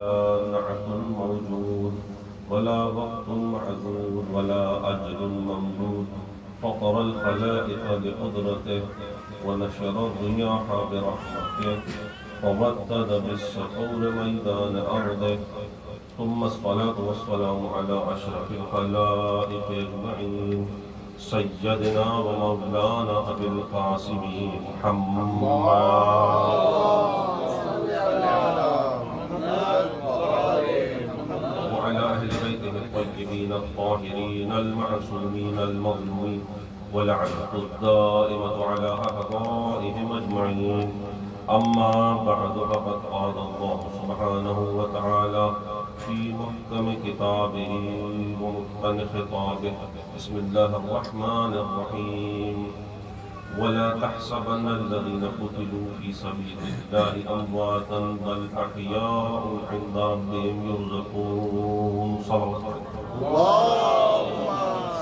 لا نعت موجود ولا وقت معدود ولا أجل ممدود فطر الخلائق بقدرته ونشر الرياح برحمته وودد بالسحور ميدان أرضه ثم الصلاة والسلام على أشرف الخلائق أجمعين سيدنا ومولانا أبي القاسم محمد الطيبين الطاهرين المعصومين المظلومين ولعنة الدائمة على أعدائهم أجمعين. أما بعد فقد قال الله سبحانه وتعالى في محكم كتابه ومتقن خطابه بسم الله الرحمن الرحيم ولا تحسبن الذين قتلوا في سبيل الله أمواتا بل أحياء عند ربهم يرزقون. صلى الله عليه وسلم. اللهم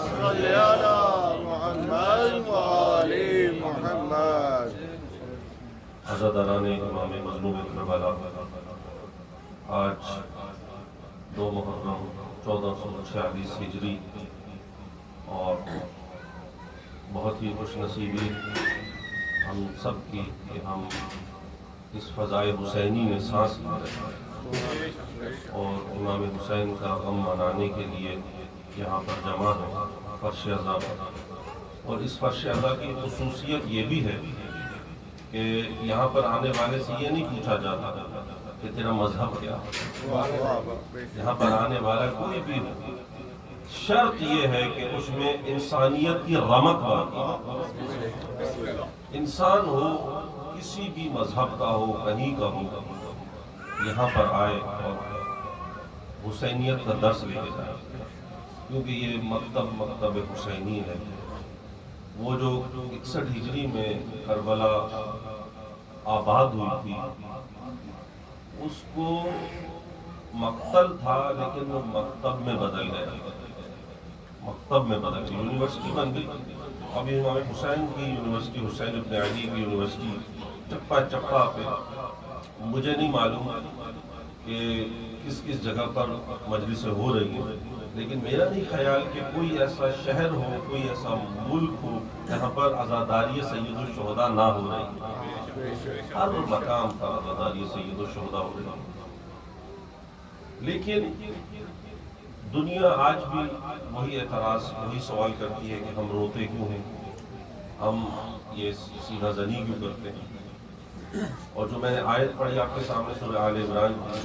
صل على محمد وآل محمد. عزاداران امام مظلوم کربلا، آج 2 محرم 1446 ہجری اور بہت ہی خوش نصیبی ہم سب کی کہ ہم اس فضائے حسینی میں سانس لے رہے ہیں اور امام حسین کا غم منانے کے لیے یہاں پر جمع ہے فرش عزا پر. اور اس فرش عزا کی خصوصیت یہ بھی ہے کہ یہاں پر آنے والے سے یہ نہیں پوچھا جاتا کہ تیرا مذہب کیا ہے. یہاں پر آنے والا کوئی بھی ہو، شرط یہ ہے کہ اس میں انسانیت کی رمق باقی، انسان ہو کسی بھی مذہب کا ہو کہیں کا ہو یہاں پر آئے اور حسینیت کا درس لے کے جائے، کیونکہ یہ مکتب حسینی ہے. وہ جو 61 ہجری میں کربلا آباد ہوئی تھی اس کو مقتل تھا لیکن وہ مکتب میں بدل گیا، مکتب میں بدل گئی، یونیورسٹی بن گئی. ابھی امام حسین کی یونیورسٹی، حسین ابن علی کی یونیورسٹی چپا چپا پہ، مجھے نہیں معلوم کہ کس کس جگہ پر مجلسیں ہو رہی ہیں، لیکن میرا نہیں خیال کہ کوئی ایسا شہر ہو، کوئی ایسا ملک ہو جہاں پر عزاداری سید الشہداء نہ ہو رہی. ہر مقام پر عزاداری سید الشہداء ہو رہی. لیکن دنیا آج بھی وہی اعتراض، وہی سوال کرتی ہے کہ ہم روتے کیوں ہیں، ہم یہ سینہ زنی کیوں کرتے ہیں. اور جو میں نے آیت پڑھی آپ کے سامنے سورہ آل عمران کی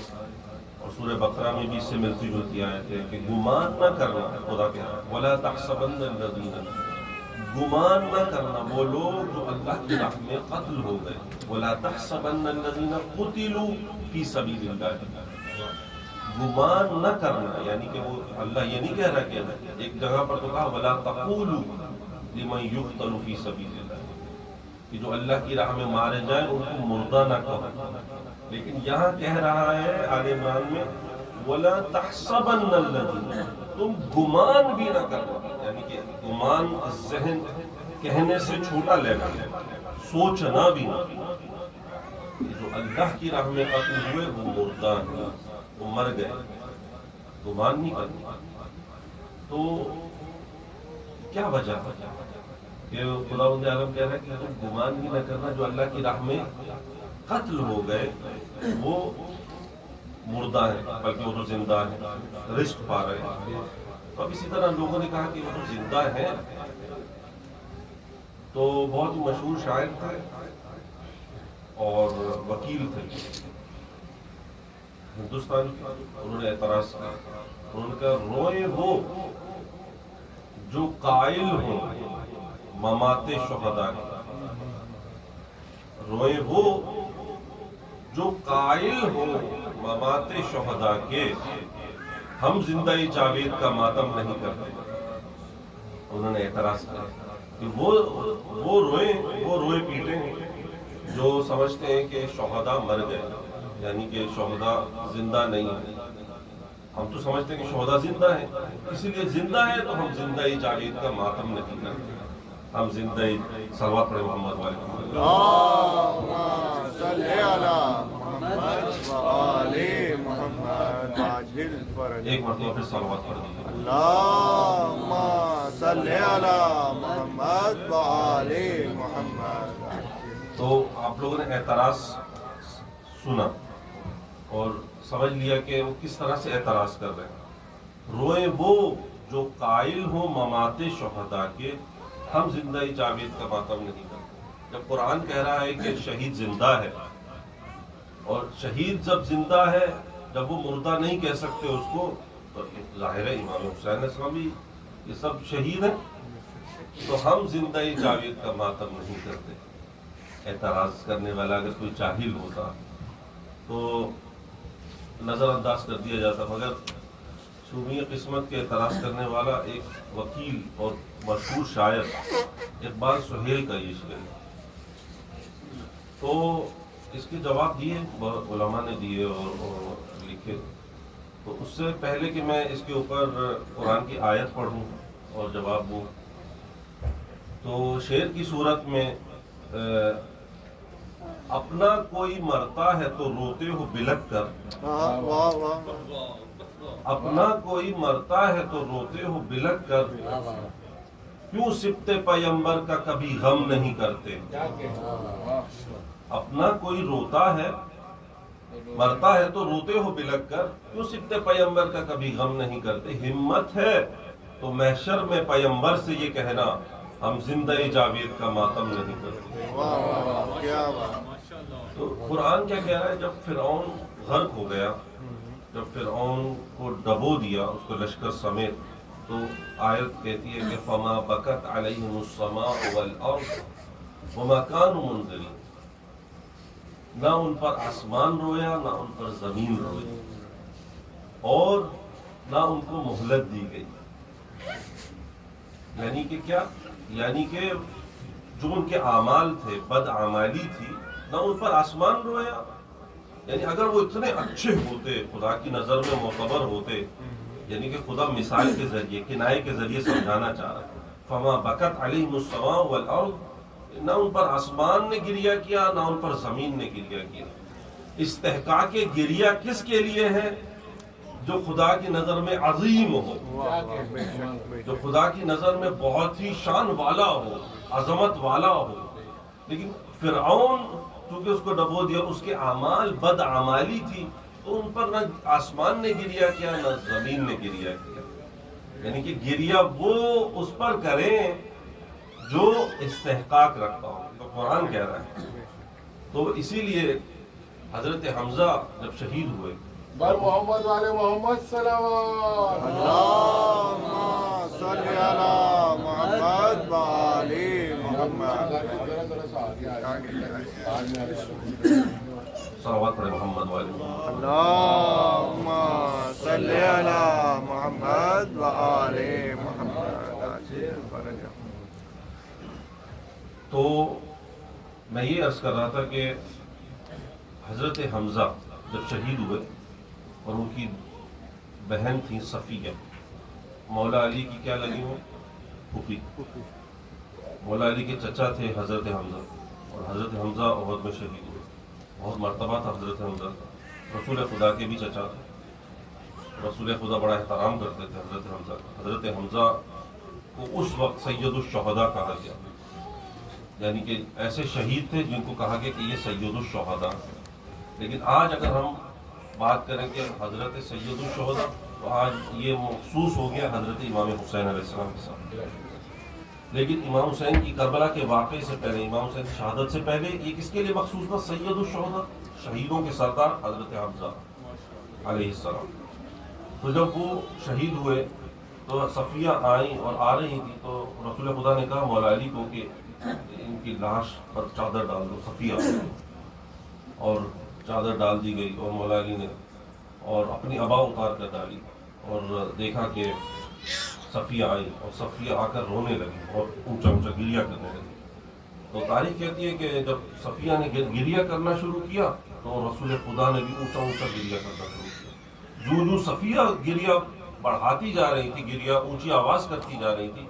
اور سورہ بقرہ میں بھی اس سے ملتی جلتی آیت ہے کہ گمان نہ کرنا، خدا کہہ رہا ہے وَلَا تَحْسَبَنَّ الَّذِينَ، گمان نہ کرنا وہ لوگ جو اللہ کی راہ میں قتل ہو گئے. وَلَا تَحْسَبَنَّ الَّذِينَ قُتِلُوا فِي سَبِيلِ اللَّهِ، گمان نہ کرنا یعنی کہ وہ اللہ یہ نہیں کہہ رہا کہ ایک جگہ پر تو کہا وَلَا تَقُولُوا لِمَنْ يُقْتَلُ فِي سَبِيلِ اللَّهِ، کہ جو اللہ کی راہ میں مارے جائیں ان کو مردہ نہ کہو. لیکن یہاں کہہ رہا ہے آل عمران میں وَلَا تَحْسَبَنَّ الَّذِينَ، تم گمان بھی نہ کرنا، یعنی کہ گمان ذہن کہنے سے چھوٹا لینا، سوچنا بھی نہ. جو اللہ کی راہ میں قتل ہوئے وہ مردہ ہیں، وہ مر گئے، گمان نہیں کرنا. تو کیا وجہ کہ خداوند عالم کہہ رہا ہے کہ تم گمان بھی نہ کرنا، جو اللہ کی راہ میں قتل ہو گئے وہ مردہ ہیں، بلکہ وہ تو زندہ ہیں، رزق پا رہے ہیں. تو اب اسی طرح لوگوں نے کہا کہ وہ تو زندہ ہیں. تو بہت ہی مشہور شاعر تھے اور وکیل تھے ہندوستان کے، انہوں نے اعتراض کیا. انہوں نے کہا روئے وہ جو قائل ہوں ممات شہداء کے، روئے وہ جو قائل ہوں ممات شہداء کے، ہم زندہ جاوید کا ماتم نہیں کرتے. انہوں نے اعتراض کیا کہ وہ روئے پیٹیں جو سمجھتے ہیں کہ شہداء مر گئے، یعنی کہ شہداء زندہ نہیں ہیں. ہم تو سمجھتے ہیں کہ شہداء زندہ ہیں، اسی لیے زندہ ہے تو ہم زندہ جاوید کا ماتم نہیں کرتے. ہم زندہ صلوات پڑھیں محمد والے محمد. اللهم صل على محمد وآل محمد. دل فرج ایک مرتبہ پھر صلوات پڑھ دیجیے. اللہم صلی علی محمد و آل محمد. تو آپ لوگوں نے اعتراض سنا اور سمجھ لیا کہ وہ کس طرح سے اعتراض کر رہے ہیں. روئیں وہ جو قائل ہوں ممات شہداء کے، ہم زندہ جاوید کا ماتم نہیں کرتے. جب قرآن کہہ رہا ہے کہ شہید زندہ ہے، اور شہید جب زندہ ہے، جب وہ مردہ نہیں کہہ سکتے اس کو، تو ظاہر ہے امام حسین علیہ السلام بھی یہ سب شہید ہیں، تو ہم زندہ جاوید کا ماتم نہیں کرتے. اعتراض کرنے والا اگر کوئی جاہل ہوتا تو نظر انداز کر دیا جاتا، مگر شومی قسمت کے اعتراض کرنے والا ایک وکیل اور مشہور شاعر اقبال سہیل کا یہ شعر ہے. تو اس کے جواب دیے علماء نے دیے اور لکھے. تو اس سے پہلے کہ میں اس کے اوپر قرآن کی آیت پڑھوں اور جواب دوں، تو شعر کی صورت میں اپنا کوئی مرتا ہے تو روتے ہو بلک کر، واہ واہ واہ. اپنا کوئی مرتا ہے تو روتے ہو بلک کر، کیوں سبت پیمبر کا کبھی غم نہیں کرتے. اپنا کوئی روتا ہے مرتا ہے تو روتے ہو بلک کر، کیوں سبت پیمبر کا کبھی غم نہیں کرتے. ہمت ہے تو محشر میں پیمبر سے یہ کہنا، ہم زندہ جاوید کا ماتم نہیں کرتے. واہ واہ واہ، کیا بات. تو قرآن کیا کہہ رہا ہے، جب فرعون غرق ہو گیا، جب فرعون کو ڈبو دیا اس کو لشکر سمیت، تو آیت کہتی ہے کہ فما بکت علیہم السماء والارض وما كانوا منذرین. نہ ان پر آسمان رویا، نہ ان پر زمین روئی، اور نہ ان کو مہلت دی گئی. یعنی کہ کیا؟ یعنی کہ جو ان کے اعمال تھے، بد اعمالی تھی، نہ ان پر آسمان رویا. یعنی اگر وہ اتنے اچھے ہوتے، خدا کی نظر میں معتبر ہوتے، یعنی کہ خدا مثال کے ذریعے، کنائے کے ذریعے سمجھانا چاہ رہا ہے. فما بکت علیہم السماء والارض، نہ ان پر آسمان نے گریہ کیا، نہ ان پر زمین نے گریہ کیا. استحقاق گریہ کس کے لیے ہے؟ جو خدا کی نظر میں عظیم ہو، جو خدا کی نظر میں بہت ہی شان والا ہو، عظمت والا ہو. لیکن فرعون چونکہ اس کو ڈبو دیا، اس کے اعمال بد اعمالی تھی، تو ان پر نہ آسمان نے گریہ کیا، نہ زمین نے گریہ کیا. یعنی کہ گریہ وہ اس پر کریں جو استحقاق رکھتا ہو. تو قرآن کہہ رہا ہے. تو اسی لیے حضرت حمزہ جب شہید ہوئے، بر محمد والے محمد صلوات. اللہم صلی علی محمد و آل محمد. صلوات پڑھے محمد والے. اللہم صلی علی محمد و آل محمد. تو میں یہ عرض کر رہا تھا کہ حضرت حمزہ جب شہید ہوئے، اور ان کی بہن تھی صفیہ، مولا علی کی کیا لگی ہوں؟ پھوپھی. مولا علی کے چچا تھے حضرت حمزہ، اور حضرت حمزہ احد میں شہید ہوئے. بہت مرتبہ تھا حضرت حمزہ کا. رسول خدا کے بھی چچا تھے، رسول خدا بڑا احترام کرتے تھے حضرت حمزہ کا. حضرت حمزہ کو اس وقت سید الشہداء کہا گیا، یعنی کہ ایسے شہید تھے جن کو کہا گیا کہ یہ سید الشہداء. لیکن آج اگر ہم بات کریں کہ حضرت سید الشہداء، تو آج یہ مخصوص ہو گیا حضرت امام حسین علیہ السلام کے ساتھ. لیکن امام حسین کی کربلا کے واقعے سے پہلے، امام حسین کی شہادت سے پہلے یہ کس کے لیے مخصوص تھا؟ سید الشہداء، شہیدوں کے سردار حضرت حمزہ علیہ السلام. تو جب وہ شہید ہوئے تو صفیہ آئیں اور آ رہی تھی، تو رسول خدا نے کہا مولا علی کو کہ ان کی لاش پر چادر ڈال دو. صفیہ اور چادر ڈال دی گئی، اور مولا علی نے اور اپنی عبا اتار کر ڈالی، اور دیکھا کہ صفیہ آئی، اور صفیہ آ کر رونے لگی، اور اونچا اونچا گریہ کرنے لگی. تو تاریخ کہتی ہے کہ جب صفیہ نے گریہ کرنا شروع کیا، تو رسول خدا نے بھی اونچا اونچا گریہ کرنا شروع کیا. جو صفیہ گریہ بڑھاتی جا رہی تھی، گریہ اونچی آواز کرتی جا رہی تھی،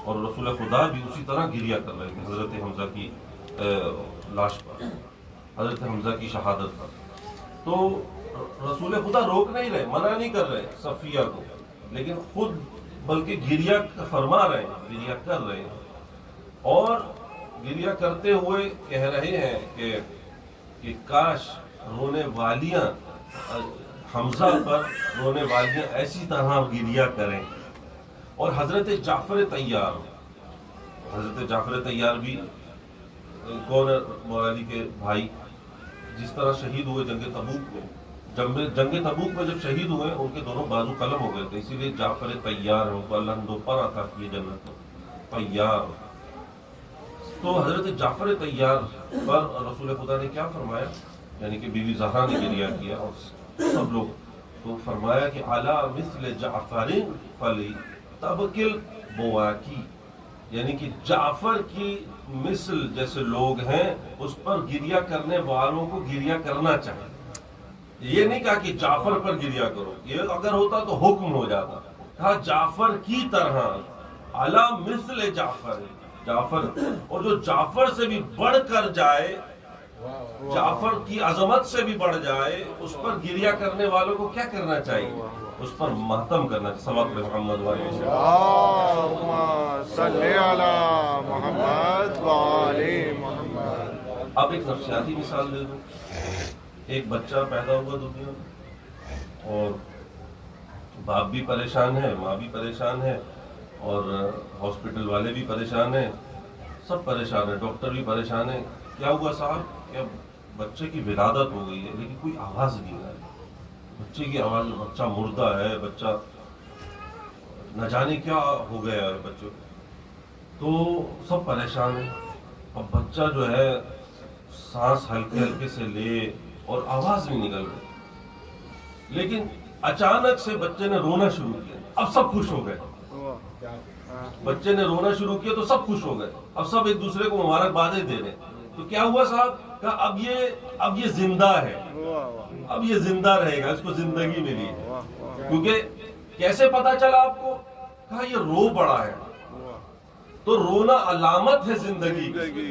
اور رسول خدا بھی اسی طرح گریہ کر رہے تھے حضرت حمزہ کی لاش پر، حضرت حمزہ کی شہادت پر. تو رسول خدا روک نہیں رہے، منع نہیں کر رہے صفیہ کو، لیکن خود بلکہ گریہ فرما رہے ہیں، گریہ کر رہے ہیں، اور گریہ کرتے ہوئے کہہ رہے ہیں کہ کاش رونے والیاں حمزہ پر رونے والیاں ایسی طرح گریہ کریں۔ اور حضرت جعفر طیار بھی کون ہے؟ مولا علی کے بھائی، جس طرح شہید ہوئے جنگ تبوک میں، جنگ تبوک میں جب شہید ہوئے ان کے دونوں بازو قلم ہو گئے تھے، اسی لیے جعفر طیار ان کو اللہ نے دوپہر عطا کیے جنت میں، طیار۔ تو حضرت جعفر طیار پر رسول خدا نے کیا فرمایا، یعنی کہ بیوی زہرا نے گریہ کیا اور سب لوگ، تو فرمایا کہ علی مثل جعفر فلیتبکل بواکی، یعنی کہ جعفر کی مثل جیسے لوگ ہیں اس پر گریہ کرنے والوں کو گریہ کرنا چاہیے۔ یہ نہیں کہا کہ جعفر پر گریہ کرو، یہ اگر ہوتا تو حکم ہو جاتا، کہا جعفر کی طرح، علی مثل جعفر، جعفر، اور جو جعفر سے بھی بڑھ کر جائے، جعفر کی عظمت سے بھی بڑھ جائے، اس پر گریہ کرنے والوں کو کیا کرنا چاہیے؟ اس پر ماتم کرنا چاہیے۔ صلوات محمد وعلیہ اللہم صلی علی محمد وعلی محمد۔ اب ایک نفسیاتی مثال دے دوں۔ ایک بچہ پیدا ہوا دنیا میں، اور باپ بھی پریشان ہے، ماں بھی پریشان ہے، اور ہاسپٹل والے بھی پریشان ہیں، سب پریشان ہیں، ڈاکٹر بھی پریشان ہیں۔ کیا ہوا صاحب کہ بچے کی ولادت ہو گئی ہے لیکن کوئی آواز نہیں آئی، بچے کی آواز، بچہ مردہ ہے، بچہ نہ جانے کیا ہو گیا ہے بچوں کو، تو سب پریشان ہیں۔ اب بچہ جو ہے سانس ہلکے ہلکے سے لے اور آواز بھی نکل گئی، لیکن اچانک سے بچے نے رونا شروع کیا، اب سب خوش ہو گئے۔ بچے نے رونا شروع کیا تو سب خوش ہو گئے، اب سب ایک دوسرے کو مبارکبادیں دے رہے ہیں۔ تو کیا ہوا صاحب؟ کہ اب یہ زندہ ہے، اب یہ زندہ رہے گا، اس کو زندگی ملی ہے۔ کیونکہ کیسے پتا چلا آپ کو؟ کہا یہ رو پڑا ہے، تو رونا علامت ہے زندگی کی۔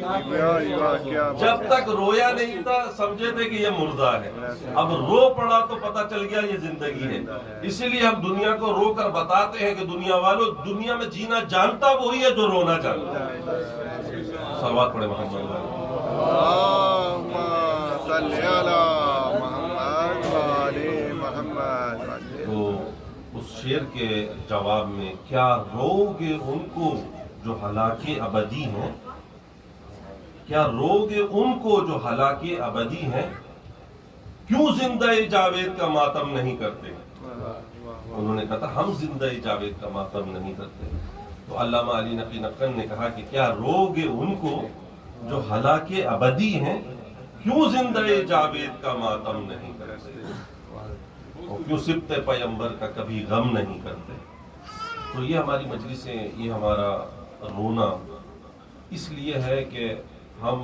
جب تک رویا نہیں تھا سمجھے تھے کہ یہ مردہ ہے، اب رو پڑا تو پتا چل گیا یہ زندگی ہے۔ اسی لیے ہم دنیا کو رو کر بتاتے ہیں کہ دنیا والوں، دنیا میں جینا جانتا وہی ہے جو رونا جانتا ہے۔ صلوات پڑھے محمد علیہ۔ اللہم صلی علی محمد وعلی محمد۔ تو اس شعر کے جواب میں، کیا رو گے ان کو جو ہلاک ابدی ہیں، کیا رو گے ان کو جو ہلاک ابدی ہیں، کیوں زندہ جاوید کا ماتم نہیں کرتے؟ انہوں نے کہا ہم زندہ جاوید کا ماتم نہیں کرتے۔ تو علامہ علی نقی نقن نے کہا کہ کیا رو گے ان کو جو ہلاک ابدی ہیں، کیوں زندہ جاوید کا ماتم نہیں کرتے، اور کیوں سبت پیمبر کا کبھی غم نہیں کرتے؟ تو یہ ہماری مجلسیں، یہ ہمارا رونا اس لیے ہے کہ ہم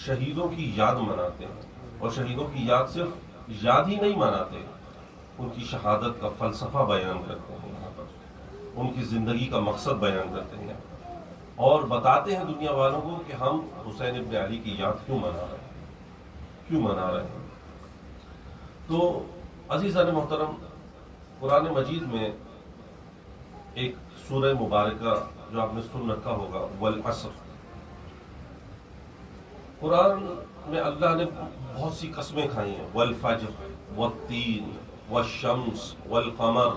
شہیدوں کی یاد مناتے ہیں، اور شہیدوں کی یاد صرف یاد ہی نہیں مناتے، ان کی شہادت کا فلسفہ بیان کرتے ہیں یہاں پر، ان کی زندگی کا مقصد بیان کرتے ہیں، اور بتاتے ہیں دنیا والوں کو کہ ہم حسین ابن علی کی یاد کیوں منا رہے ہیں۔ تو عزیزان محترم، قرآن مجید میں ایک سورہ مبارکہ جو آپ نے سن رکھا ہوگا، والعصر، قرآن میں اللہ نے بہت سی قسمیں کھائی ہیں، والفجر والتین والشمس والقمر،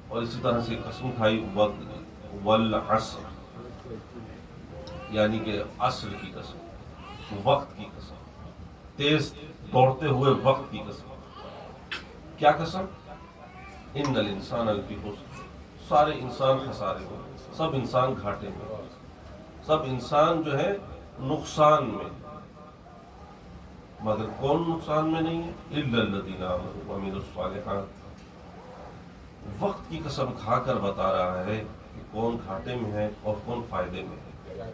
اور اسی طرح سے قسم کھائی والعصر، یعنی کہ عصر کی قسم، وقت کی قسم، تیز دوڑتے ہوئے وقت کی قسم۔ کیا قسم؟ ان الانسان لفی خسر، سارے انسان خسارے میں، سب انسان گھاٹے میں، سب انسان جو ہے نقصان میں، مگر کون نقصان میں نہیں ہے؟ الا الذین آمنوا وعملوا الصالحات۔ وقت کی قسم کھا کر بتا رہا ہے کہ کون گھاٹے میں ہے اور کون فائدے میں ہے۔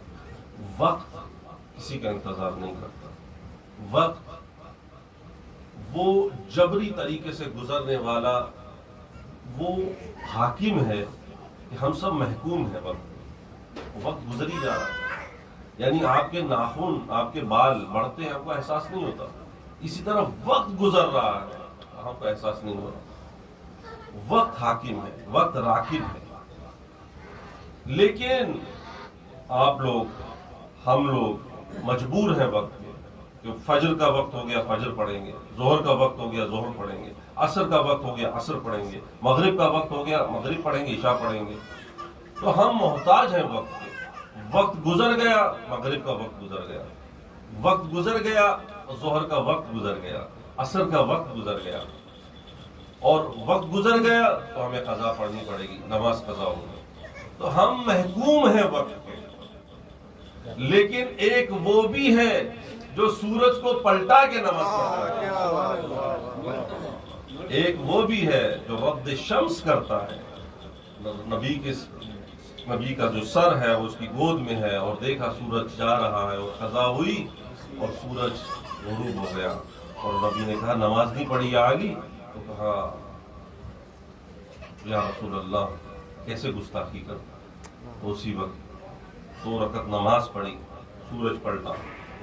وقت کسی کا انتظار نہیں کرتا، وقت وہ جبری طریقے سے گزرنے والا وہ حاکم ہے کہ ہم سب محکوم ہیں۔ وقت گزر ہی جا رہا ہے، یعنی آپ کے ناخن، آپ کے بال بڑھتے ہیں، آپ کو احساس نہیں ہوتا، اسی طرح وقت گزر رہا ہے، ہم کو احساس نہیں ہو رہا، وقت حاکم ہے، وقت راکب ہے، لیکن آپ لوگ، ہم لوگ مجبور ہیں وقت کے کہ فجر کا وقت ہو گیا فجر پڑھیں گے، ظہر کا وقت ہو گیا ظہر پڑھیں گے، عصر کا وقت ہو گیا عصر پڑھیں گے، مغرب کا وقت ہو گیا مغرب پڑھیں گے، عشاء پڑھیں گے. تو ہم محتاج ہیں وقت کے. وقت گزر گیا، مغرب کا وقت گزر گیا، وقت گزر گیا، ظہر کا وقت گزر گیا، عصر کا وقت گزر گیا، اور وقت گزر گیا تو ہمیں قضا پڑھنی پڑے گی، نماز قضا ہوگی. تو ہم محکوم ہیں وقت کے. لیکن ایک وہ بھی ہے جو سورج کو پلٹا کے نماز پڑھتا ہے، ایک وہ بھی ہے جو رد شمس کرتا ہے. نبی کا جو سر ہے وہ اس کی گود میں ہے، اور دیکھا سورج جا رہا ہے، اور قضا ہوئی اور سورج غروب ہو گیا، اور نبی نے کہا نماز نہیں پڑھی یا علی؟ تو کہا یا رسول اللہ کیسے گستاخی کرتا. تو اسی وقت 2 رکعت نماز پڑھی، سورج پلٹا،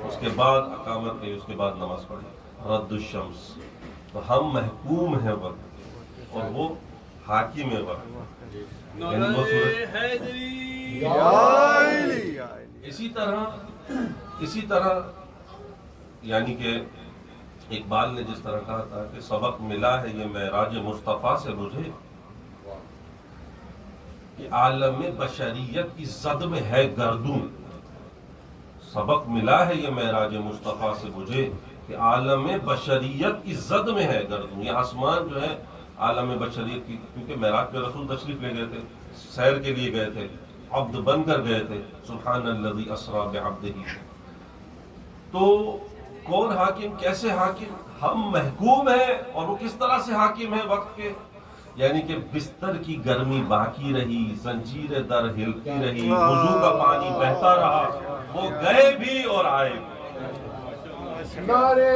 اس کے بعد اقامت کی، اس کے بعد نماز پڑھی، رد الشمس. تو ہم محکوم ہیں وقت کے، اور وہ حاکم ہے وقت. یعنی وہ سورج اسی طرح یعنی کہ اقبال نے جس طرح کہا تھا کہ سبق ملا ہے یہ معراج مصطفیٰ سے مجھے، کہ عالم بشریت کی زد میں ہے گردون. سبق ملا ہے یہ معراج مصطفیٰ سے مجھے کہ عالم بشریت کی زد میں ہے گردون. یہ آسمان جو ہے عالم بشریت کی، کیونکہ معراج پہ رسول تشریف لے گئے تھے، سیر کے لیے گئے تھے، عبد بن کر گئے تھے. سبحان الذی اسریٰ بعبدہ. تو کون حاکم، کیسے حاکم؟ ہم محکوم ہیں. اور وہ کس طرح سے حاکم ہے وقت کے؟ یعنی کہ بستر کی گرمی باقی رہی، زنجیر در ہلتی رہی، وضو کا پانی بہتا رہا، وہ گئے بھی اور آئے بھی. نعرے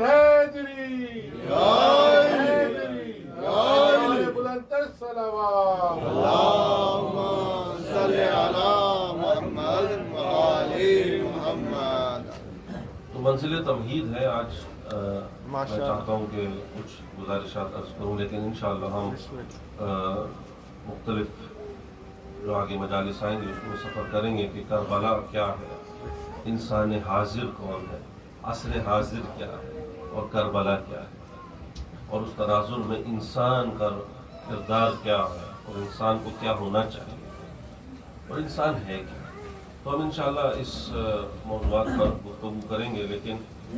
حیدری، نعرے بلندتر صلوات. اللہم صلی علی محمد وآل محمد. تو منزل تمہید ہے آج. میں چاہتا ہوں کہ کچھ گزارشات عرض کروں، لیکن انشاءاللہ ہم مختلف جو آگے مجالس آئیں گے اس میں سفر کریں گے کہ کربلا کیا ہے، انسان حاضر کون ہے، عصر حاضر کیا ہے، اور کربلا کیا ہے، اور اس تناظر میں انسان کا کردار کیا ہے، اور انسان کو کیا ہونا چاہیے، اور انسان ہے کیا. تو ہم انشاءاللہ اس موضوعات پر گفتگو کریں گے، لیکن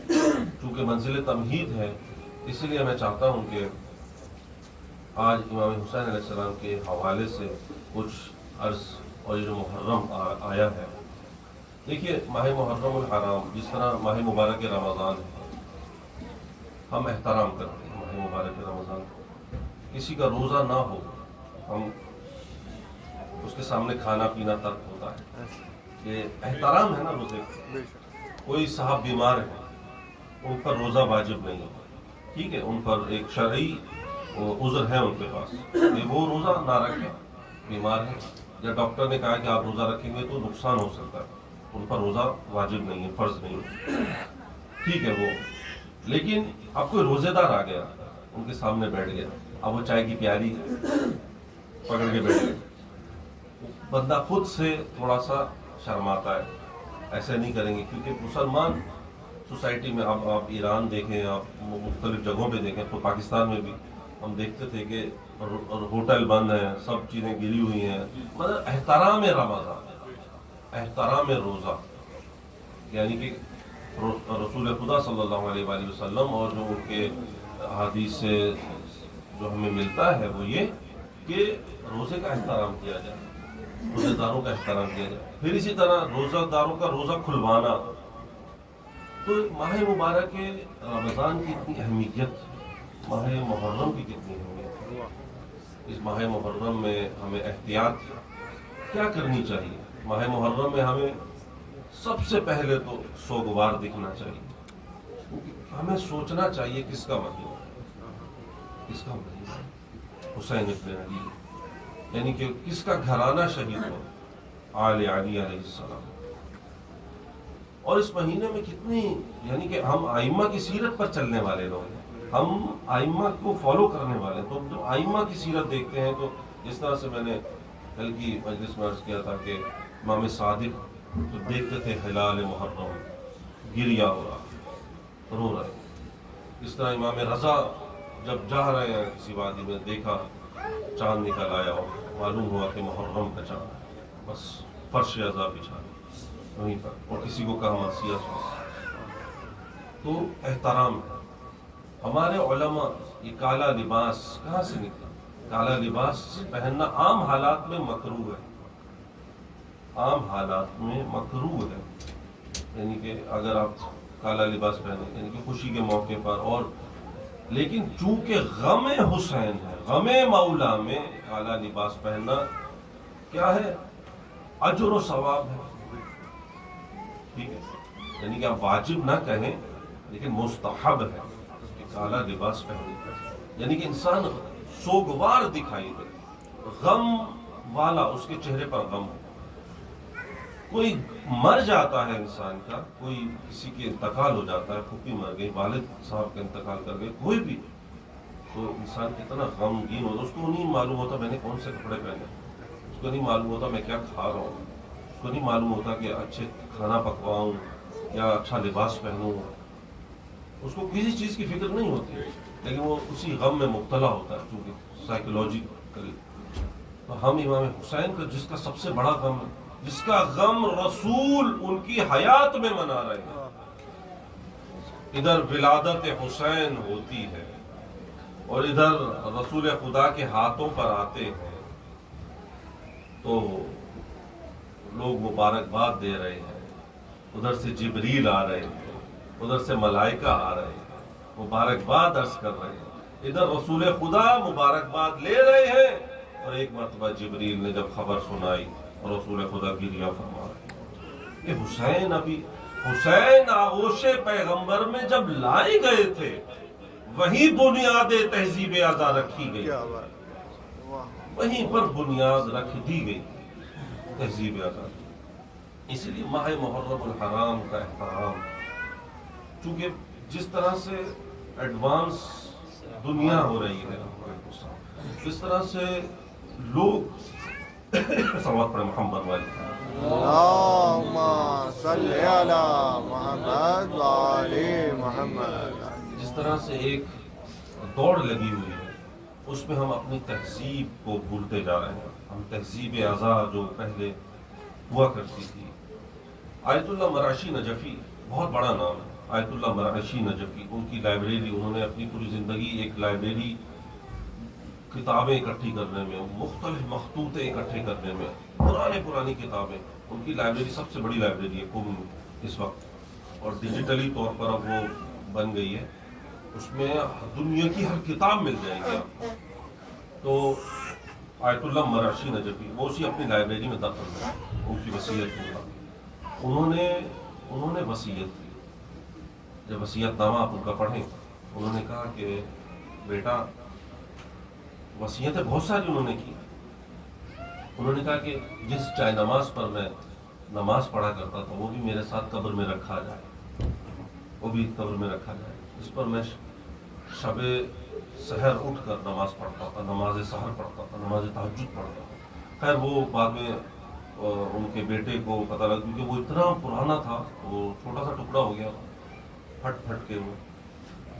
چونکہ منزل تمہید ہے اس لیے میں چاہتا ہوں کہ آج امام حسین علیہ السلام کے حوالے سے کچھ عرض. اور یہ جو محرم آیا ہے، دیکھیے ماہ محرم الحرام جس طرح ماہ مبارک رمضان ہے، ہم احترام کرتے ہیں ماہ مبارک رمضان کو. کسی کا روزہ نہ ہو، ہم اس کے سامنے کھانا پینا ترک ہوتا ہے. یہ احترام ہے نا روزے کا. کوئی صاحب بیمار ہے، ان پر روزہ واجب نہیں ہے، ٹھیک ہے، ان پر ایک شرعی عذر ہے ان کے پاس کہ وہ روزہ نہ رکھیں، بیمار ہے، یا ڈاکٹر نے کہا کہ آپ روزہ رکھیں گے تو نقصان ہو سکتا ہے، ان پر روزہ واجب نہیں ہے، فرض نہیں ہے، ٹھیک ہے وہ. لیکن اب کوئی روزے دار آ گیا، ان کے سامنے بیٹھ گیا، اب وہ چائے کی پیالی پکڑ کے بیٹھ گئے، بندہ خود سے تھوڑا سا شرماتا ہے. ایسے نہیں کریں گے، کیونکہ مسلمان سوسائٹی میں اب آپ ایران دیکھیں، آپ مختلف جگہوں پہ دیکھیں، تو پاکستان میں بھی ہم دیکھتے تھے کہ ہوٹل بند ہیں، سب چیزیں گری ہوئی ہیں. مطلب احترام رمضان، احترام روزہ، یعنی کہ رسول خدا صلی اللہ علیہ وآلہ وسلم اور جو ان کے حدیث سے جو ہمیں ملتا ہے وہ یہ کہ روزے کا احترام کیا جائے، روزے داروں کا احترام کیا جائے. پھر اسی طرح روزہ داروں کا روزہ کھلوانا. تو ماہ مبارک رمضان کی اتنی اہمیت، ماہ محرم کی کتنی اہمیت. اس ماہ محرم میں ہمیں احتیاط کیا کرنی چاہیے؟ ماہ محرم میں ہمیں سب سے پہلے تو سوگوار دکھنا چاہیے. ہمیں سوچنا چاہیے کس کا مہینہ، کس کا مہینہ حسین ابن علی، یعنی کہ کس کا گھرانہ شہید ہو، آل علی علیہ السلام. اور اس مہینے میں کتنی، یعنی کہ ہم ائمہ کی سیرت پر چلنے والے لوگ ہیں، ہم ائمہ کو فالو کرنے والے ہیں، تو جو ائمہ کی سیرت دیکھتے ہیں تو جس طرح سے میں نے کل کی مجلس میں عرض کیا تھا کہ امام صادق تو دیکھتے تھے ہلال محرم گریا ہو رہا، رو رہے، اس طرح امام رضا جب جا رہے ہیں کسی وادی میں، دیکھا چاند نکل آیا اور معلوم ہوا کہ محرم کا چاند ہے، بس فرش عزا بچھا وہیں پر، اور کسی کو کہا مرثیہ سن۔ تو احترام ہے ہمارے علماء۔ یہ کالا لباس کہاں سے نکلا؟ کالا لباس پہننا عام حالات میں مکروہ ہے، عام حالات میں مکروہ ہے، یعنی کہ اگر آپ کالا لباس پہنیں یعنی کہ خوشی کے موقع پر، اور لیکن چونکہ غم حسین ہے، غم مولا میں کالا لباس پہننا کیا ہے؟ اجر و ثواب ہے، ٹھیک ہے، یعنی کہ آپ واجب نہ کہیں لیکن مستحب ہے کہ کالا لباس پہنے، یعنی کہ انسان سوگوار دکھائی دے، غم والا، اس کے چہرے پر غم ہو۔ کوئی مر جاتا ہے انسان کا، کوئی کسی کے انتقال ہو جاتا ہے، پھوپھی مر گئی، والد صاحب کا انتقال کر گئے، کوئی بھی، تو انسان کتنا غمگین ہوتا ہے، اس کو نہیں معلوم ہوتا میں نے کون سے کپڑے پہنے، اس کو نہیں معلوم ہوتا میں کیا کھا رہا ہوں، اس کو نہیں معلوم ہوتا کہ اچھے کھانا پکواؤں یا اچھا لباس پہنوں، اس کو کسی چیز کی فکر نہیں ہوتی، لیکن وہ اسی غم میں مبتلا ہوتا ہے چونکہ سائیکولوجیکلی۔ تو ہم امام حسین کا جس کا سب سے بڑا غم ہے، جس کا غم رسول ان کی حیات میں منا رہے ہیں، ادھر ولادت حسین ہوتی ہے اور ادھر رسول خدا کے ہاتھوں پر آتے ہیں، تو لوگ مبارکباد دے رہے ہیں، ادھر سے جبریل آ رہے ہیں، ادھر سے ملائکہ آ رہے ہیں، مبارکباد عرض کر رہے ہیں، ادھر رسول خدا مبارکباد لے رہے ہیں، اور ایک مرتبہ جبریل نے جب خبر سنائی اور رسول خدا گریہ فرما رہے کہ حسین آغوش پیغمبر میں جب لائے گئے تھے وہیں بنیاد تہذیب ازا رکھی گئی، وہیں پر بنیاد رکھ دی گئی تہذیب ازا۔ اسی لیے ماہ محرم الحرام کا احترام، چونکہ جس طرح سے ایڈوانس دنیا ہو رہی ہے، اس طرح سے لوگ صلوات پڑھیں محمد والی، اللہم صلی علی محمد وآل محمد۔ جس طرح سے ایک دوڑ لگی ہوئی ہے، اس میں ہم اپنی تہذیب کو بھولتے جا رہے ہیں، ہم تہذیب ازا جو پہلے ہوا کرتی تھی۔ آیت اللہ مرعشی نجفی بہت بڑا نام ہے، آیت اللہ مرعشی نجفی، ان کی لائبریری، انہوں نے اپنی پوری زندگی ایک لائبریری کتابیں اکٹھی کرنے میں، مختلف مخطوطے اکٹھے کرنے میں، پرانی کتابیں، ان کی لائبریری سب سے بڑی لائبریری ہے قم اس وقت، اور ڈیجیٹلی طور پر اب وہ بن گئی ہے، اس میں دنیا کی ہر کتاب مل جائے گی آپ کو۔ تو آیت اللہ مرعشی نجفی وہ اسی اپنی لائبریری میں دفن ہے، ان کی وصیت ہوگا، انہوں نے وصیت کی، جب وصیت نامہ آپ ان کا پڑھیں، انہوں نے کہا کہ بیٹا، وصیتیں بہت ساری انہوں نے کی، انہوں نے کہا کہ جس چائے نماز پر میں نماز پڑھا کرتا تھا وہ بھی میرے ساتھ قبر میں رکھا جائے، وہ بھی قبر میں رکھا جائے، اس پر میں شب سحر اٹھ کر نماز پڑھتا تھا، نماز سحر پڑھتا تھا، نماز تہجد پڑھتا تھا۔ خیر وہ بعد میں ان کے بیٹے کو پتہ لگا، کیونکہ وہ اتنا پرانا تھا، وہ چھوٹا سا ٹکڑا ہو گیا، پھٹ کے وہ،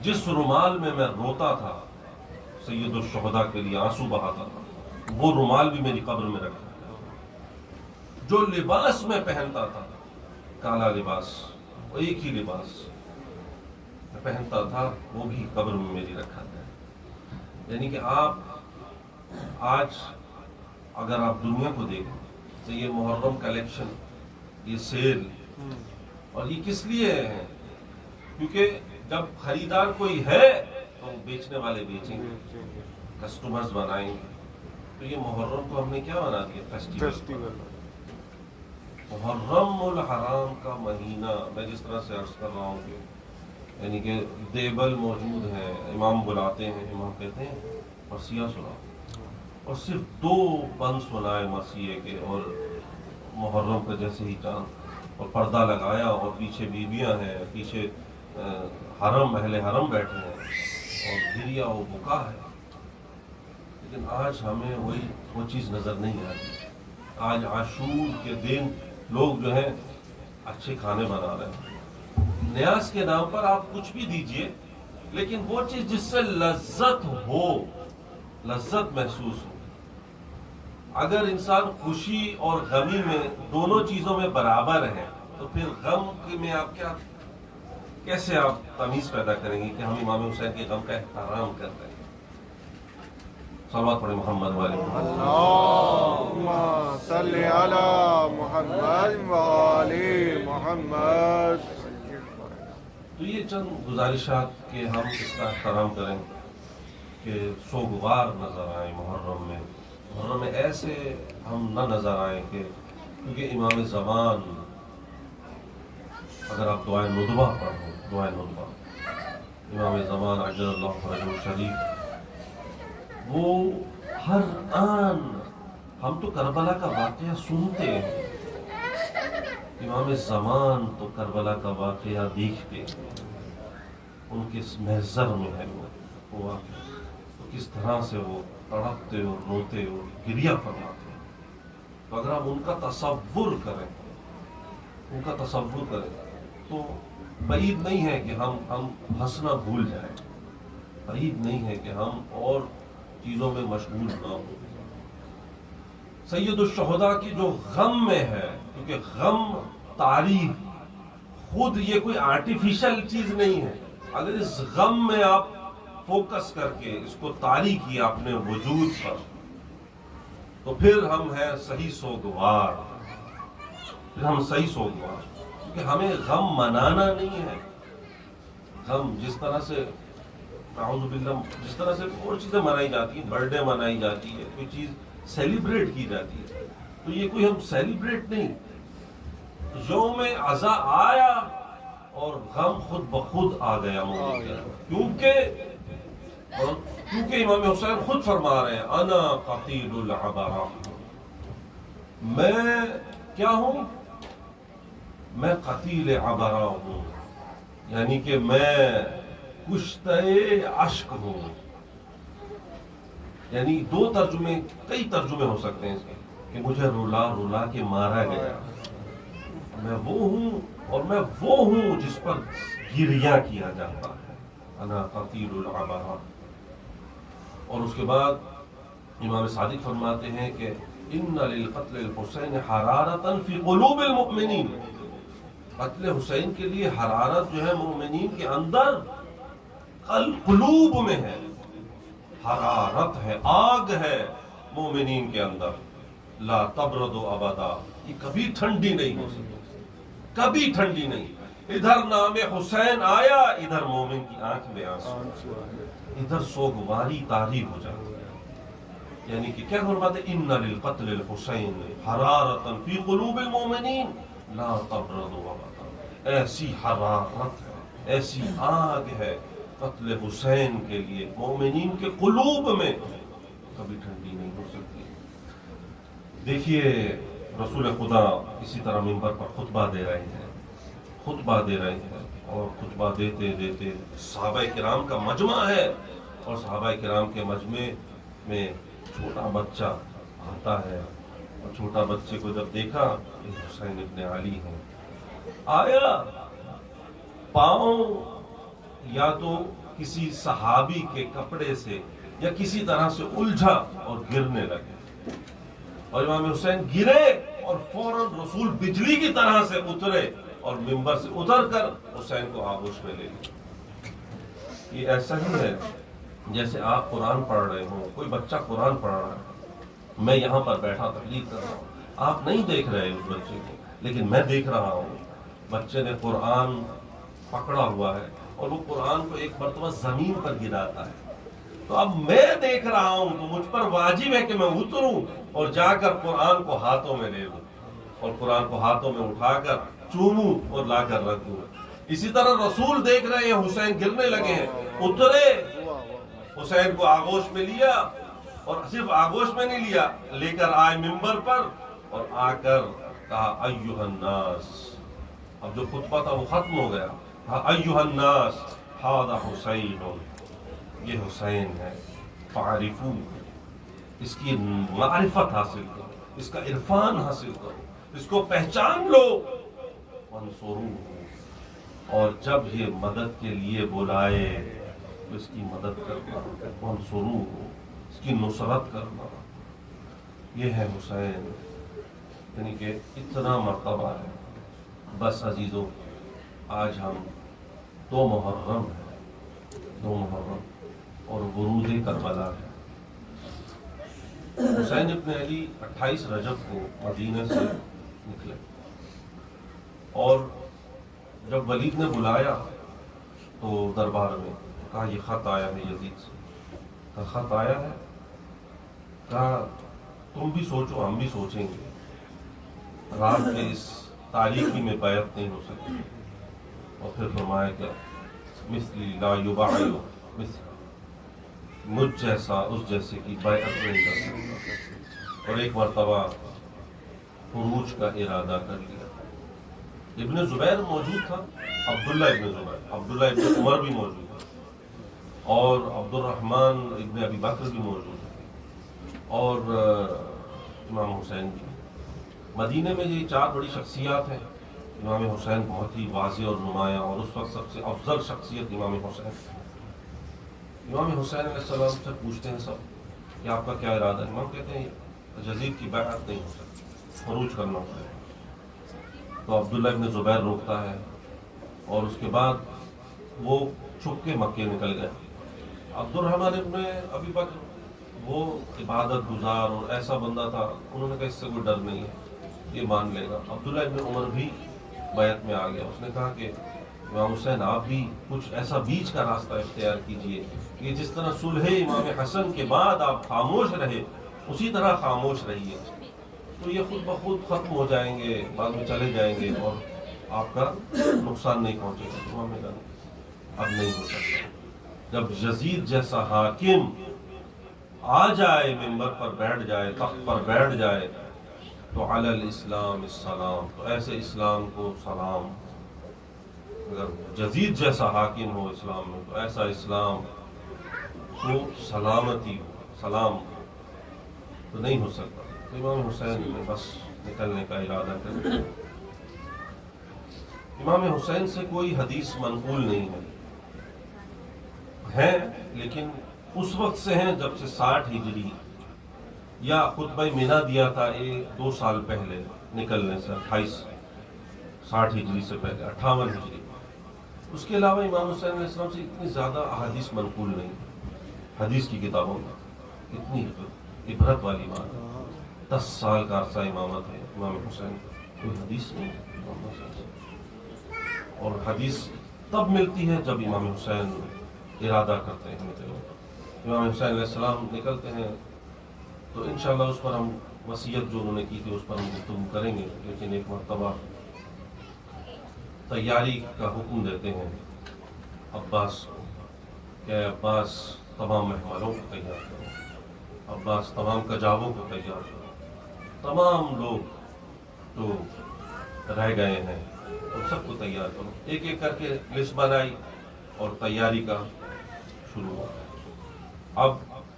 جس رومال میں میں روتا تھا سید الشہداء کے لیے، آنسو بہاتا تھا، وہ رومال بھی میری قبر میں رکھا ہے، جو لباس میں پہنتا تھا کالا لباس، وہ ایک ہی لباس میں پہنتا تھا، وہ بھی قبر میں میری رکھا ہے۔ یعنی کہ آپ آج اگر آپ دنیا کو دیکھیں تو یہ محرم کلیکشن، یہ سیل، اور یہ کس لیے ہے؟ کیونکہ جب خریدار کوئی ہے تو بیچنے والے بیچیں گے، کسٹمرز بنائیں گے، تو یہ محرم کو ہم نے کیا بنا دیا؟ فیسٹیول۔ محرم الحرام کا مہینہ، میں جس طرح سے عرض کر رہا ہوں کہ یعنی کہ دیبل موجود ہے، امام بلاتے ہیں، امام کہتے ہیں مرثیہ سنا، اور صرف 2 بند سنائے مرثیے کے، اور محرم کا جیسے ہی چاند، اور پردہ لگایا اور پیچھے بیویاں ہیں، پیچھے حرم اہل حرم بیٹھے ہیں اور گریا و بکا ہے. لیکن آج ہمیں وہ چیز نظر نہیں آتی. آج عاشور کے دن لوگ جو ہیں اچھے کھانے بنا رہے ہیں، نیاز کے نام پر آپ کچھ بھی دیجئے، لیکن وہ چیز جس سے لذت ہو، لذت محسوس ہو. اگر انسان خوشی اور غمی میں دونوں چیزوں میں برابر ہے تو پھر غم میں آپ کیسے آپ تمیز پیدا کریں گے کہ ہم امام حسین کے غم کا احترام کر رہے ہیں. صلوات پڑھیں محمد والے محمد. اللہم صلی علی محمد وآل محمد. تو یہ چند گزارشات کہ ہم اس کا احترام کریں کہ سوگوار نظر آئیں محرم میں ایسے ہم نہ نظر آئیں کہ کیونکہ امام زمان، اگر آپ دعائے ندبہ پڑھو، دعائے ندبہ امام زمان عجل اللہ فرجہ الشریف، وہ ہر آن، ہم تو کربلا کا واقعہ سنتے ہیں، امام زمان تو کربلا کا واقعہ دیکھتے ہیں. ان کے محضر میں ہے وہ واقعہ، تو کس طرح سے وہ تڑپتے اور روتے اور گریہ فرماتے ہیں. تو اگر ہم ان کا تصور کریں تو بعید نہیں ہے کہ ہم ہنسنا بھول جائیں، بعید نہیں ہے کہ ہم اور چیزوں میں مشغول نہ ہوں. سید الشہداء کی جو غم میں ہے، کیونکہ غم تاریخ خود یہ کوئی آرٹیفیشل چیز نہیں ہے. اگر اس غم میں آپ فوکس کر کے اس کو طاری کیا اپنے وجود پر تو پھر ہم ہیں صحیح سوگوار. کیونکہ ہمیں غم منانا نہیں ہے. غم جس طرح سے اعوذ باللہ جس طرح سے اور چیزیں منائی جاتی ہیں، برتھ ڈے منائی جاتی ہے، کوئی چیز سیلیبریٹ کی جاتی ہے، تو یہ کوئی ہم سیلیبریٹ نہیں. یوم عزا آیا اور غم خود بخود آ گیا مومن کے اندر. کیونکہ امام حسین خود فرما رہے ہیں انا قتیل العبرہ، میں کیا ہوں؟ میں قتیل عبرہ ہوں، یعنی کہ میں کشتہ اشک ہوں. یعنی دو ترجمے، کئی ترجمے ہو سکتے ہیں اس کے کہ مجھے رلا کے مارا گیا. میں وہ ہوں اور میں وہ ہوں جس پر گریہ کیا جاتا ہے. انا قتیل العبرہ. اور اس کے بعد امام صادق فرماتے ہیں کہ ان للقتل الحسین حرارتا فی قلوب المؤمنین. قتل حسین کے لیے حرارت جو ہے مومنین کے اندر قلوب میں ہے، حرارت ہے، آگ ہے مومنین کے اندر. لا تبرد ابدا، یہ کبھی ٹھنڈی نہیں ہو سکتی، کبھی ٹھنڈی نہیں. ادھر نام حسین آیا، ادھر مومن کی آنکھ میں آنسو، ادھر سوگواری طاری ہو جاتی ہے. یعنی کہ کیا فرماتے ہیں ان للقتل الحسین حرارتا فی قلوب المؤمنین لا تبرد ابدا. ایسی حرارت ہے، ایسی آگ ہے قتل حسین کے لیے مومنین کے قلوب میں، کبھی ٹھنڈی نہیں ہو سکتی. دیکھیے رسول خدا اسی طرح منبر پر خطبہ دے رہے ہیں اور خطبہ دیتے دیتے صحابہ کرام کا مجمع ہے، اور صحابہ کرام کے مجمع میں چھوٹا بچہ آتا ہے، اور چھوٹا بچے کو جب دیکھا کہ حسین ابن علی ہیں، آیا پاؤں یا تو کسی صحابی کے کپڑے سے یا کسی طرح سے الجھا اور گرنے لگے، اور امام حسین گرے اور فوراً رسول بجلی کی طرح سے اترے اور منبر سے اتر کر حسین کو آغوش میں لے لیا. یہ ایسا ہی ہے جیسے آپ قرآن پڑھ رہے ہوں، کوئی بچہ قرآن پڑھ رہا ہے، میں یہاں پر بیٹھا تقریر کر رہا ہوں، آپ نہیں دیکھ رہے اس بچے کو، لیکن میں دیکھ رہا ہوں. بچے نے قرآن پکڑا ہوا ہے اور وہ قرآن کو ایک مرتبہ زمین پر گراتا ہے، تو اب میں دیکھ رہا ہوں تو مجھ پر واجب ہے کہ میں اتروں اور جا کر قرآن کو ہاتھوں میں لے لوں اور قرآن کو ہاتھوں میں اٹھا کر چوموں اور لا کر رکھ دوں. اسی طرح رسول دیکھ رہے ہیں حسین گرنے لگے ہیں، اترے، حسین کو آغوش میں لیا، اور صرف آغوش میں نہیں لیا، لے کر آئے منبر پر اور آ کر کہا ایھا الناس اب جو خطبہ تھا وہ ختم ہو گیا. ایھا الناس ھذا حسین، یہ حسین ہے، فاعرفوہ، اس کی معرفت حاصل کرو، اس کا عرفان حاصل کرو، اس کو پہچان لو. وانصروہ، اور جب یہ مدد کے لیے بلائے تو اس کی مدد کرنا. وانصروہ، اس کی نصرت کرنا. یہ ہے حسین، یعنی کہ اتنا مرتبہ ہے. بس عزیزو، آج ہم 2 محرم ہے، 2 محرم اور ورود کربلا ہے. حسین ابن علی 28 رجب کو مدینہ سے نکلے، اور جب ولید نے بلایا تو دربار میں کہا یہ خط آیا ہے یزید سے. کہا خط آیا ہے؟ کہا تم بھی سوچو، ہم بھی سوچیں گے. رات کے اس تاریکی میں بیعت نہیں ہو سکتی. اور پھر فرمایا کہ مثلی لا یباعی مثل، مجھ جیسا اس جیسے کی بیعت نہیں کر سکتا. اور ایک مرتبہ خروج کا ارادہ کر لیا. ابن زبیر موجود تھا، عبداللہ ابن زبیر، عبداللہ ابن عمر بھی موجود تھا، اور عبد الرحمن ابن ابی بکر بھی موجود تھے، اور امام حسین بھی. مدینہ میں یہ 4 بڑی شخصیات ہیں. امام حسین بہت ہی واضح اور نمایاں، اور اس وقت سب سے افضل شخصیت امام حسین. امام حسین علیہ السلام سے پوچھتے ہیں سب کہ آپ کا کیا ارادہ ہے؟ امام کہتے ہیں یزید کی بیعت نہیں ہو سکتی، خروج کرنا پڑے. تو عبداللہ ابن زبیر روکتا ہے، اور اس کے بعد وہ چھپ کے مکے نکل گئے. عبد الرحمن ابن ابی بکر وہ عبادت گزار اور ایسا بندہ تھا، انہوں نے کہا اس سے کوئی ڈر نہیں ہے، یہ مان لے گا. عبداللہ ابن عمر بھی بیعت میں آ گیا. اس نے کہا کہ امام حسین آپ بھی کچھ ایسا بیچ کا راستہ اختیار کیجئے کہ جس طرح صلح امام حسن کے بعد آپ خاموش رہے اسی طرح خاموش رہیے، تو یہ خود بخود ختم ہو جائیں گے، بعد میں چلے جائیں گے اور آپ کا نقصان نہیں پہنچے گا. امام نے کہا اب نہیں ہو سکتا. جب یزید جیسا حاکم آ جائے، ممبر پر بیٹھ جائے، تخت پر بیٹھ جائے، تو علی الاسلام السلام، تو ایسے اسلام کو سلام. اگر یزید جیسا حاکم ہو اسلام میں تو ایسا اسلام کو سلامتی ہو، سلام تو نہیں ہو سکتا. تو امام حسین نے بس نکلنے کا ارادہ کر لیا. امام حسین سے کوئی حدیث منقول نہیں ہے لیکن اس وقت سے ہیں جب سے 60 ہجری یا خطبہ مینا دیا تھا 2 سال پہلے نکلنے سے، 60 ہجری سے پہلے 58 ہجری. اس کے علاوہ امام حسین علیہ السلام سے اتنی زیادہ احادیث منقول نہیں. حدیث کی کتابوں میں اتنی عبرت والی بات ہے. 10 سال کا عرصہ امامت ہے امام حسین، کوئی حدیث نہیں ہے امام حسین سے. اور حدیث تب ملتی ہے جب امام حسین ارادہ کرتے ہیں. امام حسین علیہ السلام نکلتے ہیں تو انشاءاللہ اس پر ہم وصیت جو انہوں نے کی تھی اس پر ہم گفتگو کریں گے. لیکن ایک مرتبہ تیاری کا حکم دیتے ہیں عباس کو کہ عباس تمام مہمانوں کو تیار کرو، عباس تمام کجاووں کو تیار کرو، تمام لوگ جو رہ گئے ہیں ان سب کو تیار کرو. ایک ایک کر کے لسٹ بنائی اور تیاری کا شروع ہوا. اب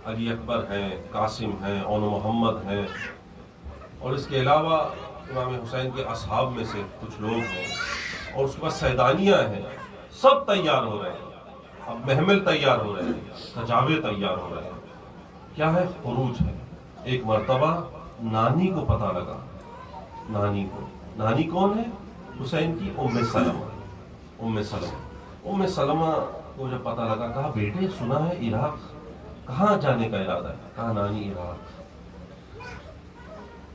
علی اکبر ہیں، قاسم ہیں، اون محمد ہیں، اور اس کے علاوہ امام حسین کے اصحاب میں سے کچھ لوگ ہیں، اور اس کے بعد سیدانیاں ہیں. سب تیار ہو رہے ہیں. اب محمل تیار ہو رہے ہیں، کجاوے تیار ہو رہے ہیں. کیا ہے؟ خروج ہے. ایک مرتبہ نانی کو پتہ لگا. نانی کو، نانی کون ہے؟ حسین کی ام سلمہ. ام سلمہ، ام سلمہ کو جب پتہ لگا کہا بیٹے سنا ہے عراق، کہاں جانے کا ارادہ ہے؟ کہا نانی عراق.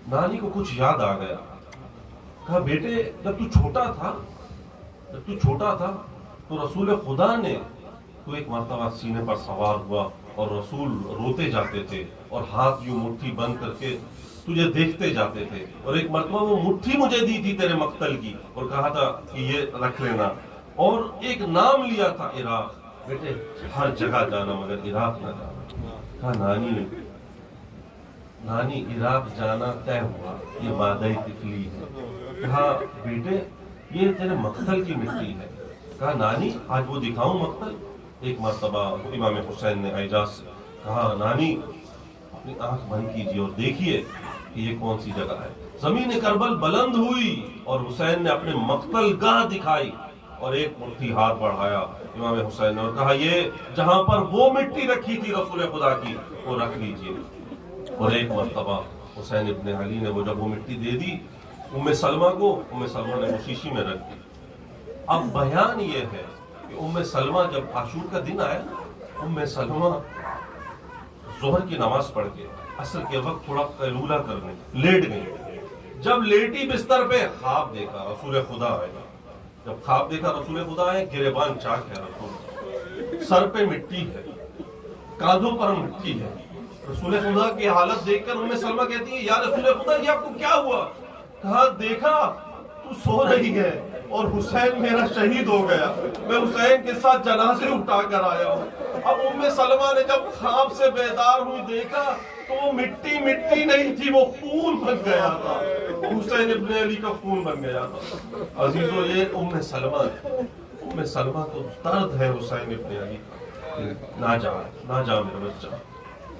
نانی کو کچھ یاد آ گیا. کہا بیٹے جب تو چھوٹا تھا تو رسول خدا نے، تو ایک مرتبہ سینے پر سوار ہوا اور رسول روتے جاتے تھے اور ہاتھ یوں مٹھی بند کر کے تجھے دیکھتے جاتے تھے، اور ایک مرتبہ وہ مٹھی مجھے دی تھی تیرے مقتل کی اور کہا تھا کہ یہ رکھ لینا، اور ایک نام لیا تھا عراق. بیٹے ہر جگہ جانا مگر عراق نہ جانا. کہا نانی عراق جانا طے ہوا، یہ وعدہ طفلی ہے. کہا بیٹے یہ تیرے مقتل کی مٹی ہے. کہا نانی آج وہ دکھاؤں مقتل. ایک مرتبہ امام حسین نے اعجاز سے کہا نانی اپنی آنکھ بند کیجیے اور دیکھیے کہ یہ کون سی جگہ ہے. زمین کربل بلند ہوئی اور حسین نے اپنے مقتل گاہ دکھائی اور ایک مٹھی ہاتھ بڑھایا امام حسین نے اور کہا یہ جہاں پر وہ مٹی رکھی تھی رسول خدا کی وہ رکھ لیجیے. اور ایک مرتبہ حسین ابن علی نے وہ جب وہ مٹی دے دی ام سلمہ کو, ام سلمہ نے وہ شیشی میں رکھ دی. اب بیان یہ ہے کہ ام سلمہ جب عاشور کا دن آیا ام سلمہ ظہر کی نماز پڑھ کے عصر کے وقت تھوڑا قیلولہ کرنے لیٹ گئی. جب لیٹی بستر پہ خواب دیکھا رسول خدا آئے. جب خواب دیکھا رسول خدا آئے گریبان چاک ہے رسول, سر پہ مٹی ہے, کاندھوں پر مٹی ہے. رسول خدا کی حالت دیکھ کر ام سلمہ کہتی ہے یا رسول خدا یہ آپ کو کیا ہوا؟ کہا دیکھا تو سو رہی ہے اور حسین میرا شہید ہو گیا, میں حسین کے ساتھ جنازے اٹھا کر آیا ہوں. اب ام سلمہ نے جب خواب سے بیدار ہوئی دیکھا تو وہ مٹی مٹی نہیں تھی, وہ خون بن گیا تھا, حسین ابن علی کا خون بن گیا تھا. عزیزو یہ ام سلمہ ہے. ام سلمہ کو درد ہے حسین ابن علی کا. نہ جا میرا بچہ.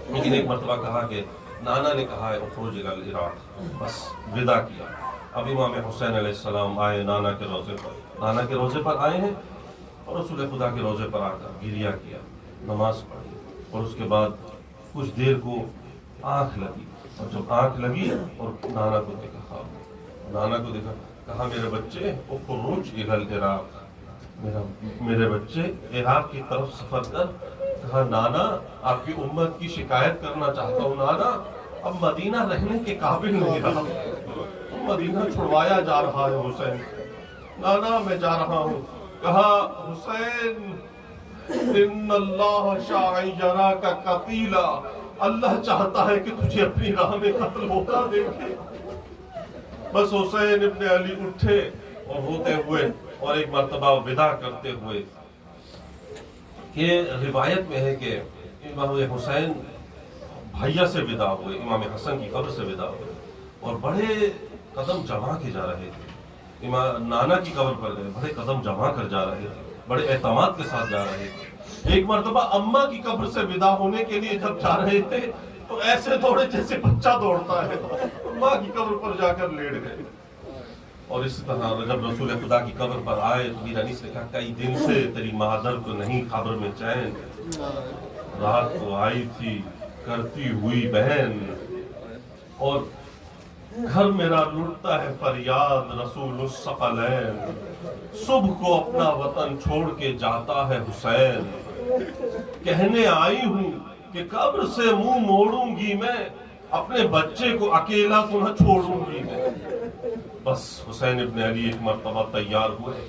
لیکن ایک مرتبہ کہا کہ نانا نے کہا ہے اخرج الی العراق, بس ودا کیا. اب امام حسین علیہ السلام آئے نانا کے روضے پر, نانا کے روضے پر آئے ہیں اور رسول خدا کے روضے پر آ کر گریہ کیا, نماز پڑھی اور اس کے بعد کچھ دیر کو آنکھ لگی. اور جب آنکھ لگی اور نانا کو دیکھا, نانا کو دیکھا, کہا میرے بچے اخرج الی العراق, میرے بچے عراق کی طرف سفر کر. کہا نانا آپ کی امت کی شکایت کرنا چاہتا ہوں نانا, اب مدینہ رہنے کے قابل نہیں رہا, مدینہ چھڑوایا جا رہا ہے حسین. نانا میں جا رہا ہوں. کہا حسین ان اللہ شاء یراک قتیلا, اللہ چاہتا ہے کہ تجھے اپنی راہ میں قتل ہوتا دیکھے. بس حسین ابن علی اٹھے اور ہوتے ہوئے اور ایک مرتبہ ودا کرتے ہوئے کہ روایت میں ہے کہ امام حسین بھیا سے ودا ہوئے, امام حسن کی قبر سے ودا ہوئے اور بڑے قدم جما کے جا رہے تھے. امام نانا کی قبر پر گئے, بڑے قدم جما کر جا رہے تھے, بڑے اعتماد کے ساتھ جا رہے تھے. ایک مرتبہ اماں کی قبر سے ودا ہونے کے لیے جب جا رہے تھے تو ایسے دوڑے جیسے بچہ دوڑتا ہے, ماں کی قبر پر جا کر لیٹ گئے. اور اسی طرح جب رسول خدا کی قبر پر آئے تو میرا انیس نے کہا کئی دن سے تیری مادر کو نہیں قبر میں چین, رات کو آئی تھی کرتی ہوئی بہن اور گھر میرا لٹتا ہے فریاد رسول الثقلین, صبح کو اپنا وطن چھوڑ کے جاتا ہے حسین. کہنے آئی ہوں کہ قبر سے منہ موڑوں گی میں, اپنے بچے کو اکیلا تو نہ چھوڑوں گی میں. بس حسین ابن علی ایک مرتبہ تیار ہوئے.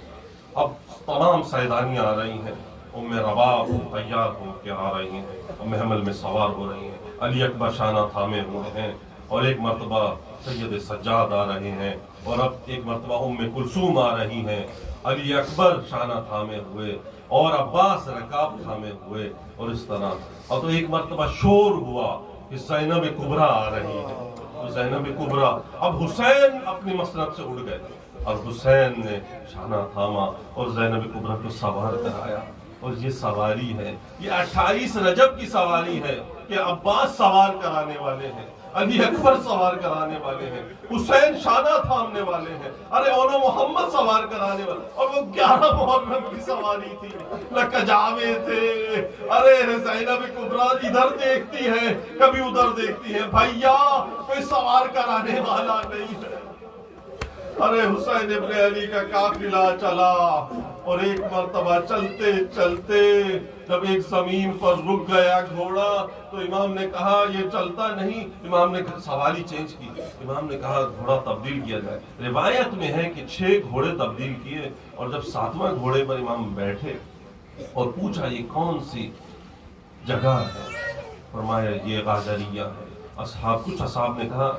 اب تمام سیدانیاں آ رہی ہیں, ام رباح تیار ہو کے آ رہی ہیں, ام حمل میں سوار ہو رہی ہیں, علی اکبر شانہ تھامے ہوئے ہیں اور ایک مرتبہ سید سجاد آ رہے ہیں اور اب ایک مرتبہ ام کلثوم آ رہی ہیں, علی اکبر شانہ تھامے ہوئے اور عباس رکاب تھامے ہوئے. اور اس طرح اور تو ایک مرتبہ شور ہوا کہ زینب کبریٰ آ رہی ہے, زینب کبریٰ. اب حسین اپنی مسند سے اڑ گئے اور حسین نے شانہ تھاما اور زینب کبریٰ کو سوار کرایا. اور یہ سواری ہے, یہ 28 رجب کی سواری ہے کہ عباس سوار کرانے والے ہیں, علی اکبر سوار کرانے والے ہیں, حسین شانہ تھامنے والے ہیں, ارے اونا محمد سوار کرانے والے. اور وہ 11 محرم کی سواری تھی, لکجاوے تھے. ارے زینب کبریٰ ادھر دیکھتی ہے کبھی ادھر دیکھتی ہے, بھیا کوئی سوار کرانے والا نہیں ہے. ارے حسین ابن علی کا قافلہ چلا اور ایک مرتبہ چلتے چلتے جب ایک زمین پر رک گیا گھوڑا تو امام نے کہا یہ چلتا نہیں. امام نے سواری چینج کی, امام نے کہا گھوڑا تبدیل کیا جائے. روایت میں ہے کہ 6 گھوڑے تبدیل کیے اور جب 7واں گھوڑے پر امام بیٹھے اور پوچھا یہ کون سی جگہ ہے, فرمایا یہ غادریہ ہے. کچھ اصحاب نے کہا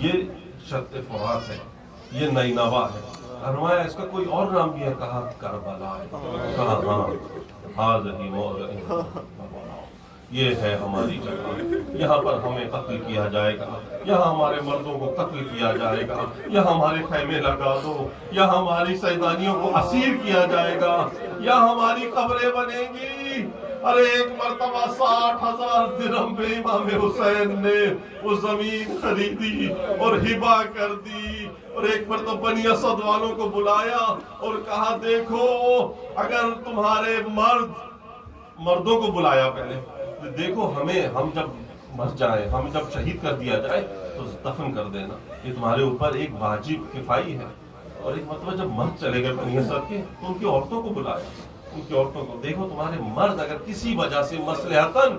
یہ شط فرات ہے, یہ نینوا ہے. فرمایا اس کا کوئی اور نام بھی ہے, کہا کربلا ہے. کہا ہاں یہ ہے ہماری جگہ، یہاں پر ہمیں قتل کیا جائے گا، یہاں ہمارے مردوں کو قتل کیا جائے گا، یہاں ہمارے خیمے لگا دو، یہاں ہماری سیدانیوں کو اسیر کیا جائے گا، یہاں ہماری قبریں بنیں گی۔ ارے ایک مرتبہ 60,000 درہم میں امام حسین نے وہ زمین خریدی اور ہبہ کر دی، اور ایک مرتبہ بنی اسد والوں کو بلایا اور کہا دیکھو اگر تمہارے مردوں کو بلایا پہلے، دیکھو ہم جب مر جائیں، ہم جب شہید کر دیا جائے تو دفن کر دینا، یہ تمہارے اوپر ایک واجب کفائی ہے۔ اور ایک مرتبہ جب مرد چلے گئے بنی اسد کے تو ان کی عورتوں کو بلایا، ان کی عورتوں کو، دیکھو تمہارے مرد اگر کسی وجہ سے مصلحتاً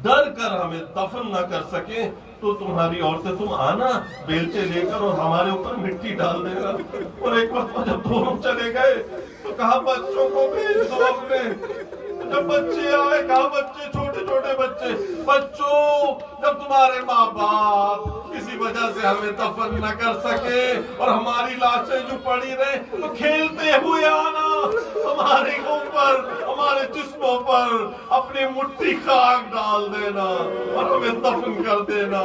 ڈر کر ہمیں دفن نہ کر سکیں تو تمہاری عورتیں تم آنا بیلچے لے کر اور ہمارے اوپر مٹی ڈال دینا۔ اور ایک مرتبہ جب دونوں چلے گئے تو کہا بچوں کو بھیج دو اپنے، جب بچے آئے کہا بچے، چھوٹے چھوٹے بچوں جب تمہارے ماں باپ کسی وجہ سے ہمیں دفن نہ کر سکے اور ہماری لاشیں جو پڑی رہے تو کھیلتے ہوئے آنا، ہمارے اوپر ہمارے جسموں پر اپنی مٹھی خاک ڈال دینا اور ہمیں دفن کر دینا۔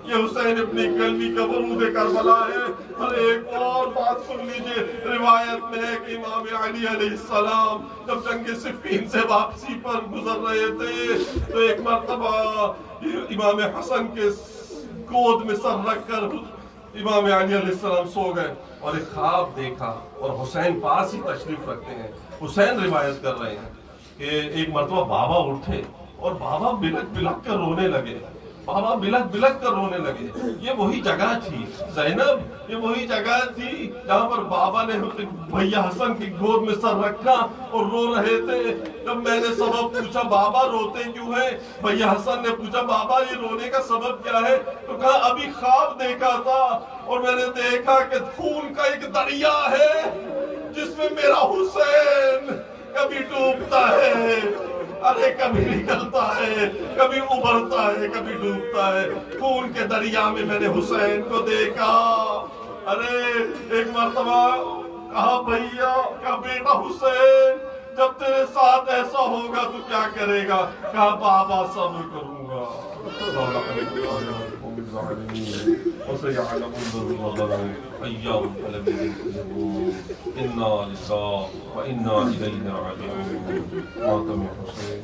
یہ حسین ابن کلبی کا ورود کربلا ہے۔ اور ایک اور بات سن لیجئے، روایت میں ہے کہ امام علی علیہ السلام جب جنگ صفین سے واپسی پر گزر رہے تھے تو ایک مرتبہ امام حسن کے گود میں سر رکھ کر امام علی علیہ السلام سو گئے اور ایک خواب دیکھا، اور حسین پاس ہی تشریف رکھتے ہیں، حسین روایت کر رہے ہیں کہ ایک مرتبہ بابا اٹھے اور بابا بلک بلک کر رونے لگے، بابا بلک بلک کر رونے لگے۔ یہ وہی جگہ تھی زینب، یہ وہی جگہ تھی جہاں پر بابا نے بھیا حسن کی گود میں سر رکھا اور رو رہے تھے۔ جب میں نے سبب پوچھا بابا روتے کیوں ہیں، بھیا حسن نے پوچھا بابا یہ رونے کا سبب کیا ہے، تو کہا ابھی خواب دیکھا تھا اور میں نے دیکھا کہ خون کا ایک دریا ہے جس میں میرا حسین کبھی ڈوبتا ہے، ارے کبھی نکلتا ہے، کبھی ابھرتا ہے، کبھی ڈوبتا ہے، خون کے دریا میں نے حسین کو دیکھا۔ ارے ایک مرتبہ کہا بھیا کا بیٹا حسین جب تیرے ساتھ ایسا ہوگا تو کیا کرے گا، کہا بابا صبر کروں گا۔ وسيعلم الظلم أيام القلب ينقلبون إنا لله وإنا إليه راجعون۔ ماتم حسین۔